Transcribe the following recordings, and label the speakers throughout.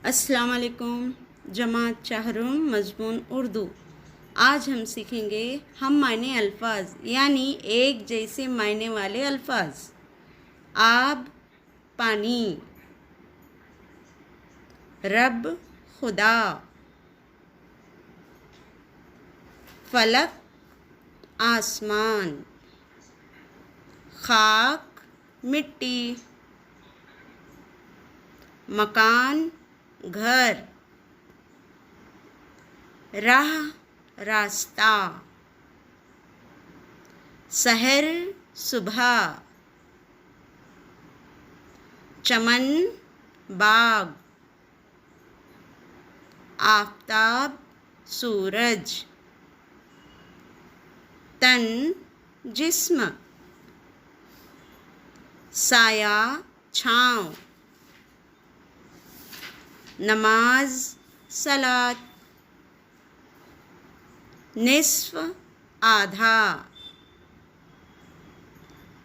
Speaker 1: अस्सलाम वालेकुम। जमात चाहरुम मज़मून उर्दू। आज हम सीखेंगे हम मायने अल्फाज यानी एक जैसे मायने वाले अल्फाज। आब, पानी। रब, खुदा। फलक, आसमान। खाक, मिट्टी। मकान, घर। राह, रास्ता। सहर, सुबह। चमन, बाग। आफताब, सूरज। तन, जिस्म। साया, छाँव। नमाज, सलात। निस्फ, आधा।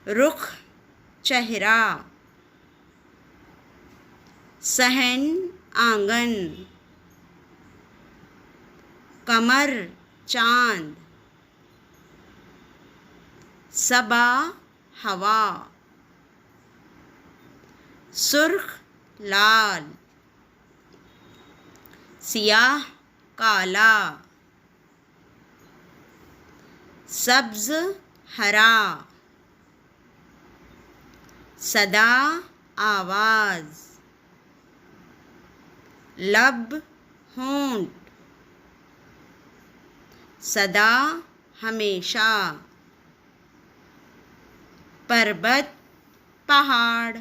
Speaker 1: रुख, चेहरा। सहन, आंगन। कमर, चांद। सबा, हवा। सुर्ख, लाल। सियाह, काला। सब्ज, हरा। सदा, आवाज। लब, होंठ। सदा, हमेशा। पर्वत, पहाड़।